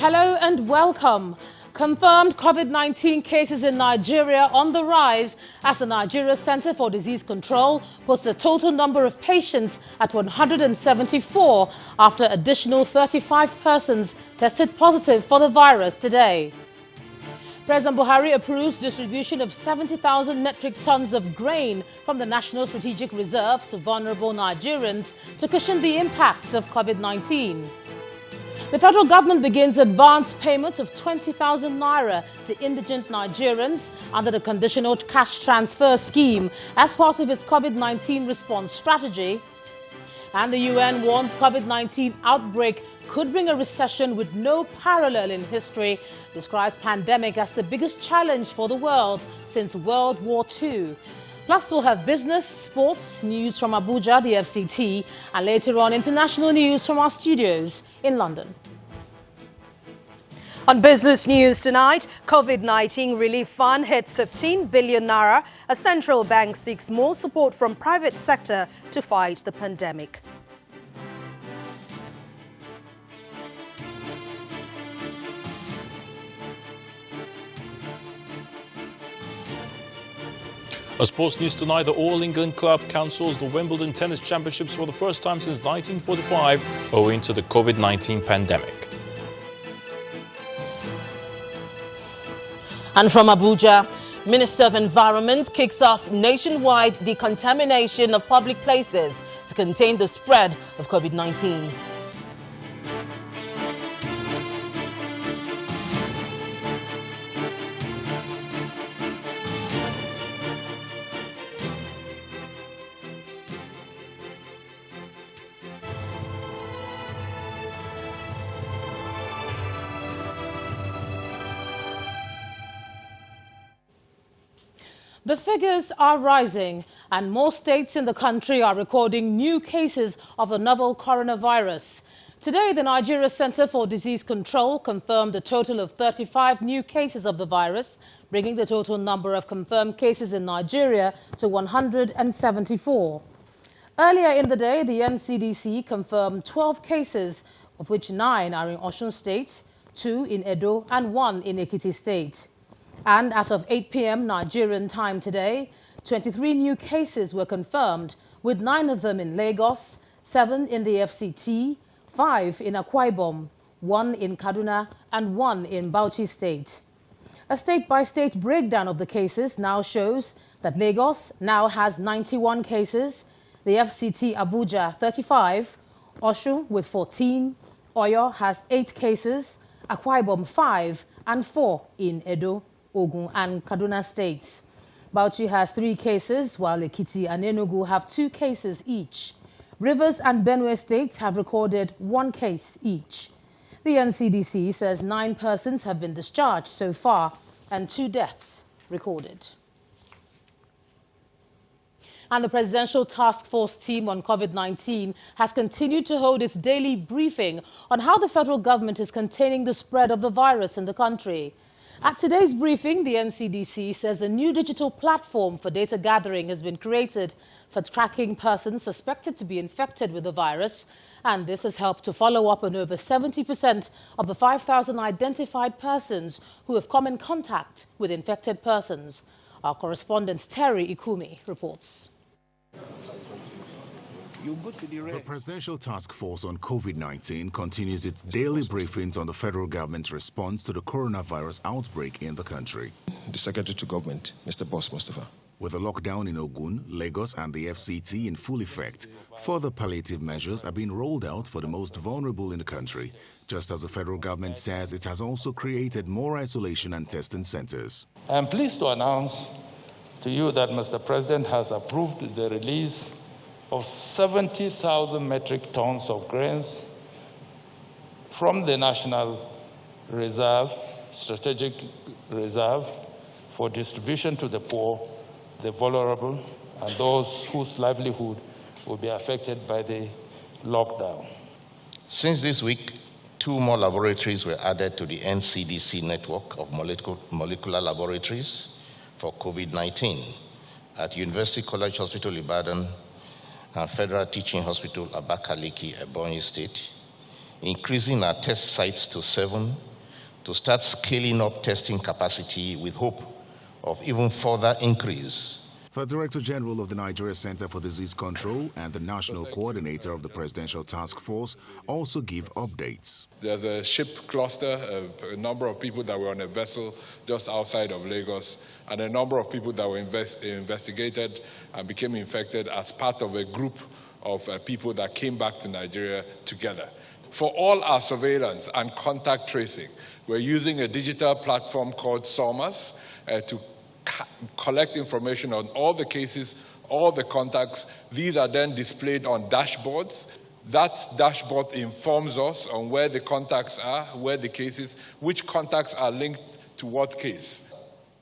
Hello and welcome. Confirmed COVID-19 cases in Nigeria on the rise as the Nigeria Center for Disease Control puts the total number of patients at 174 after additional 35 persons tested positive for the virus today. President Buhari approves distribution of 70,000 metric tons of grain from the National Strategic Reserve to vulnerable Nigerians to cushion the impact of COVID-19. The federal government begins advance payment of 20,000 naira to indigent Nigerians under the Conditional Cash Transfer Scheme as part of its COVID-19 response strategy. And the UN warns COVID-19 outbreak could bring a recession with no parallel in history, describes pandemic as the biggest challenge for the world since World War II. Plus, we'll have business, sports, news from Abuja, the FCT, and later on international news from our studios in London. On business news tonight, COVID-19 relief fund hits 15 billion naira. A central bank seeks more support from private sector to fight the pandemic. A sports news tonight, the All England Club cancels the Wimbledon Tennis Championships for the first time since 1945 owing to the COVID-19 pandemic. And from Abuja, Minister of Environment kicks off nationwide decontamination of public places to contain the spread of COVID-19. The figures are rising, and more states in the country are recording new cases of the novel coronavirus. Today, the Nigeria Center for Disease Control confirmed a total of 35 new cases of the virus, bringing the total number of confirmed cases in Nigeria to 174. Earlier in the day, the NCDC confirmed 12 cases, of which 9 are in Osun State, 2 in Edo, and 1 in Ekiti State. And as of 8 p.m. Nigerian time today, 23 new cases were confirmed, with 9 of them in Lagos, 7 in the FCT, 5 in Akwa Ibom, 1 in Kaduna, and 1 in Bauchi State. A state-by-state breakdown of the cases now shows that Lagos now has 91 cases, the FCT Abuja 35, Osun with 14, Oyo has 8 cases, Akwa Ibom 5, and 4 in Edo, Ogun, and Kaduna states. Bauchi has 3 cases, while Ekiti and Enugu have 2 cases each. Rivers and Benue states have recorded 1 case each. The NCDC says 9 persons have been discharged so far and 2 deaths recorded. And the Presidential Task Force team on COVID-19 has continued to hold its daily briefing on how the federal government is containing the spread of the virus in the country. At today's briefing, the NCDC says a new digital platform for data gathering has been created for tracking persons suspected to be infected with the virus, and this has helped to follow up on over 70% of the 5,000 identified persons who have come in contact with infected persons. Our correspondent Terry Ikumi reports. The Presidential Task Force on COVID-19 continues its daily briefings on the federal government's response to the coronavirus outbreak in the country. The Secretary to Government, Mr. Boss Mustafa. With the lockdown in Ogun, Lagos and the FCT in full effect, further palliative measures are being rolled out for the most vulnerable in the country, just as the federal government says it has also created more isolation and testing centers. I am pleased to announce to you that Mr. President has approved the release of 70,000 metric tons of grains from the National Reserve, Strategic Reserve, for distribution to the poor, the vulnerable, and those whose livelihood will be affected by the lockdown. Since this week, 2 more laboratories were added to the NCDC network of molecular laboratories for COVID-19 at University College Hospital, Ibadan, and Federal Teaching Hospital, Abakaliki, Ebonyi State, increasing our test sites to 7 to start scaling up testing capacity with hope of even further increase. The Director General of the Nigeria Center for Disease Control and the National Coordinator of the Presidential Task Force also give updates. There's a ship cluster, a number of people that were on a vessel just outside of Lagos, and a number of people that were investigated and became infected as part of a group of people that came back to Nigeria together. For all our surveillance and contact tracing, we're using a digital platform called SORMAS to collect information on all the cases, all the contacts. These are then displayed on dashboards. That dashboard informs us on where the contacts are, where the cases, which contacts are linked to what case.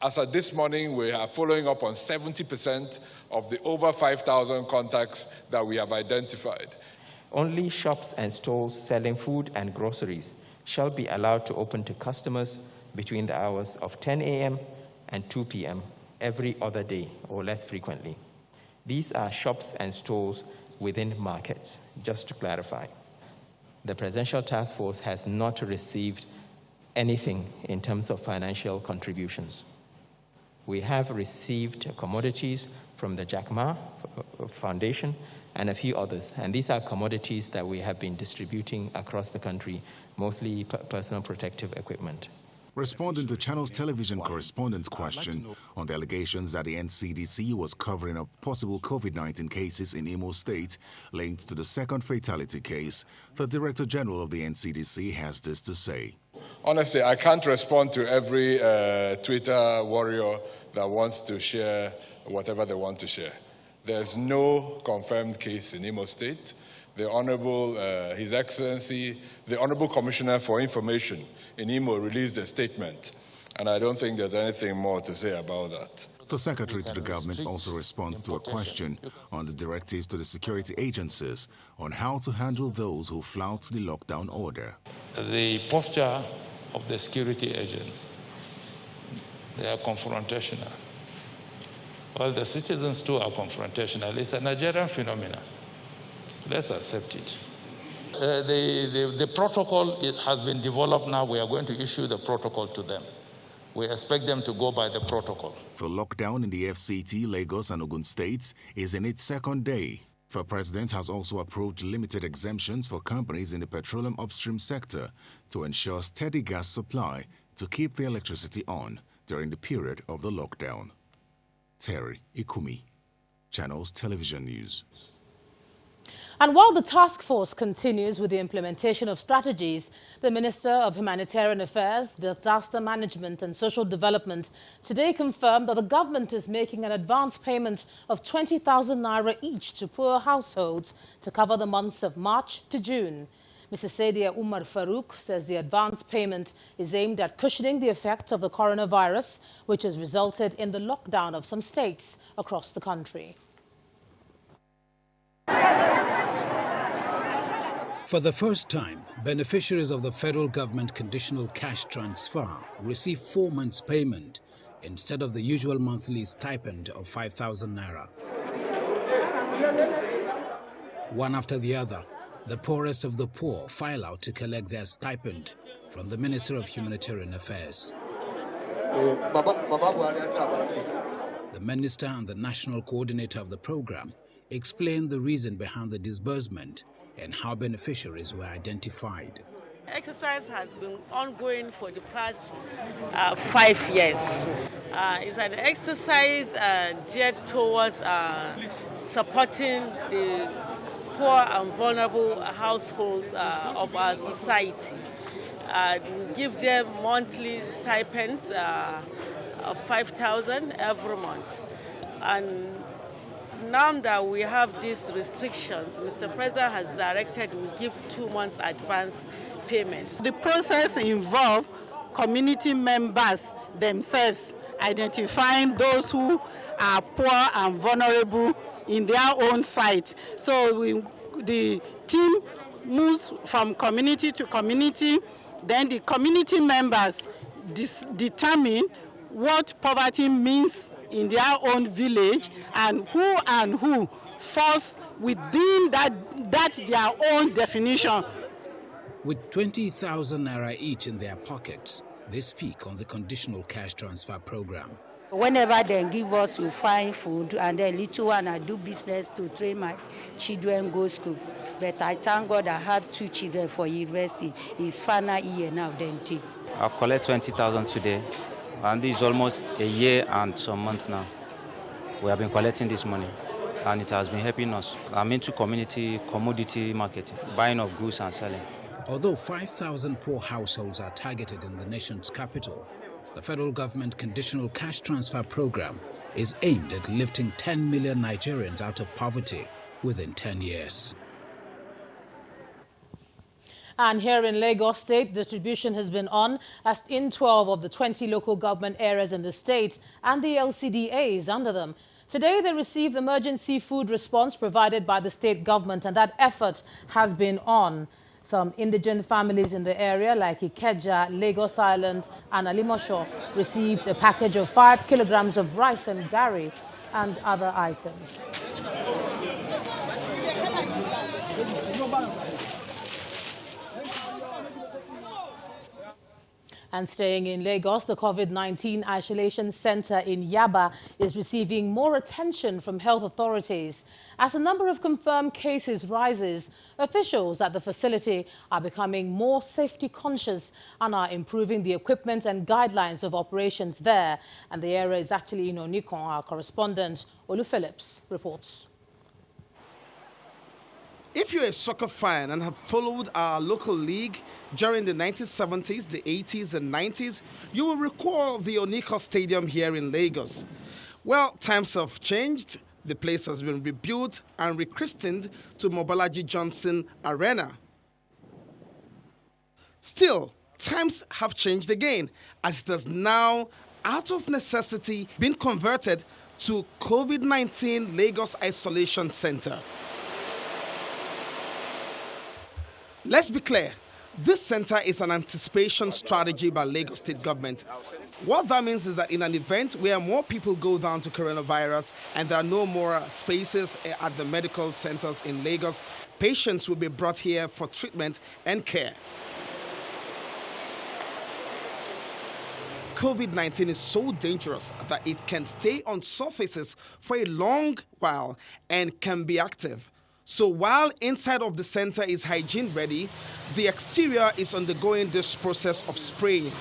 As of this morning, we are following up on 70% of the over 5,000 contacts that we have identified. Only shops and stalls selling food and groceries shall be allowed to open to customers between the hours of 10 a.m. and 2 p.m. every other day or less frequently. These are shops and stores within markets, just to clarify. The Presidential Task Force has not received anything in terms of financial contributions. We have received commodities from the Jack Ma Foundation and a few others, and these are commodities that we have been distributing across the country, mostly personal protective equipment. Responding to Channels Television correspondent's question on the allegations that the NCDC was covering up possible COVID-19 cases in Imo State linked to the second fatality case, the Director General of the NCDC has this to say. Honestly, I can't respond to every Twitter warrior that wants to share whatever they want to share. There's no confirmed case in Imo State. The Honorable, His Excellency, the Honorable Commissioner for Information in Imo released a statement, and I don't think there's anything more to say about that. The Secretary to the Government also responds to a question on the directives to the security agencies on how to handle those who flout the lockdown order. The posture of the security agents, they are confrontational. Well, the citizens too are confrontational. It's a Nigerian phenomenon. Let's accept it. The protocol has been developed now. We are going to issue the protocol to them. We expect them to go by the protocol. The lockdown in the FCT, Lagos and Ogun states is in its second day. The President has also approved limited exemptions for companies in the petroleum upstream sector to ensure steady gas supply to keep the electricity on during the period of the lockdown. Terry Ikumi, Channels Television News. And while the task force continues with the implementation of strategies, the Minister of Humanitarian Affairs, Disaster Management and Social Development today confirmed that the government is making an advance payment of 20,000 naira each to poor households to cover the months of March to June. Mrs. Saidia Umar Farouk says the advance payment is aimed at cushioning the effect of the coronavirus, which has resulted in the lockdown of some states across the country. For the first time, beneficiaries of the federal government conditional cash transfer receive 4 months' payment instead of the usual monthly stipend of 5,000 naira. One after the other, the poorest of the poor file out to collect their stipend from the Minister of Humanitarian Affairs. The Minister and the National Coordinator of the program explained the reason behind the disbursement and how beneficiaries were identified. Exercise has been ongoing for the past 5 years. It's an exercise geared towards supporting the poor and vulnerable households of our society. We give them monthly stipends of 5,000 every month. And now that we have these restrictions, Mr. President has directed we give 2 months advance payments. The process involves community members themselves identifying those who are poor and vulnerable in their own site. So the team moves from community to community, then the community members determine what poverty means in their own village and who falls within that their own definition. With 20,000 naira each in their pockets, They speak on the conditional cash transfer program. Whenever they give us, we find food, and then little one I do business to train my children go school. But I thank God I have 2 children for university. It's final year now, then too. I've collected 20,000 today, and this is almost a year and some months now. We have been collecting this money, and it has been helping us. I'm into commodity marketing, buying of goods and selling. Although 5,000 poor households are targeted in the nation's capital, the federal government conditional cash transfer program is aimed at lifting 10 million Nigerians out of poverty within 10 years. And here in Lagos State, distribution has been on as in 12 of the 20 local government areas in the state and the LCDAs under them. Today, they received emergency food response provided by the state government, and that effort has been on. Some indigent families in the area like Ikeja, Lagos Island and Alimosho received a package of 5 kilograms of rice and gari and other items. And staying in Lagos, the COVID-19 isolation center in Yaba is receiving more attention from health authorities. As the number of confirmed cases rises, officials at the facility are becoming more safety conscious and are improving the equipment and guidelines of operations there. And the area is actually in Onikon. Our correspondent, Olu Phillips, reports. If you're a soccer fan and have followed our local league during the 1970s, the 80s and 90s, you will recall the Onikon Stadium here in Lagos. Well, times have changed. The place has been rebuilt and rechristened to Mobolaji Johnson Arena. Still, times have changed again, as it has now, out of necessity, been converted to COVID-19 Lagos Isolation Center. Let's be clear, this center is an anticipation strategy by Lagos State government. What that means is that in an event where more people go down to coronavirus and there are no more spaces at the medical centers in Lagos, patients will be brought here for treatment and care. COVID-19 is so dangerous that it can stay on surfaces for a long while and can be active. So while inside of the center is hygiene ready, the exterior is undergoing this process of spraying.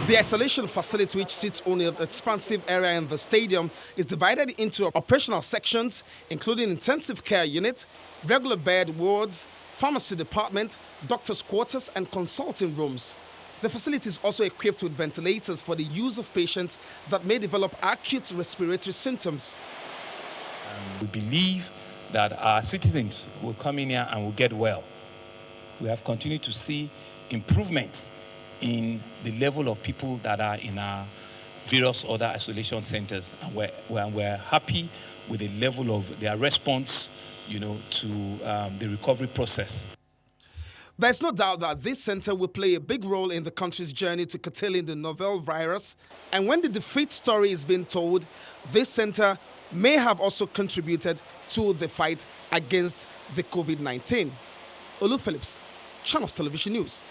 The isolation facility, which sits on an expansive area in the stadium, is divided into operational sections, including intensive care unit, regular bed wards, pharmacy department, doctor's quarters, and consulting rooms. The facility is also equipped with ventilators for the use of patients that may develop acute respiratory symptoms. We believe that our citizens will come in here and will get well. We have continued to see improvements in the level of people that are in our various other isolation centers, and we're happy with the level of their response, to the recovery process. There's no doubt that this center will play a big role in the country's journey to curtailing the novel virus. And when the defeat story is being told, this center may have also contributed to the fight against the COVID-19. Olu Phillips, Channels Television News.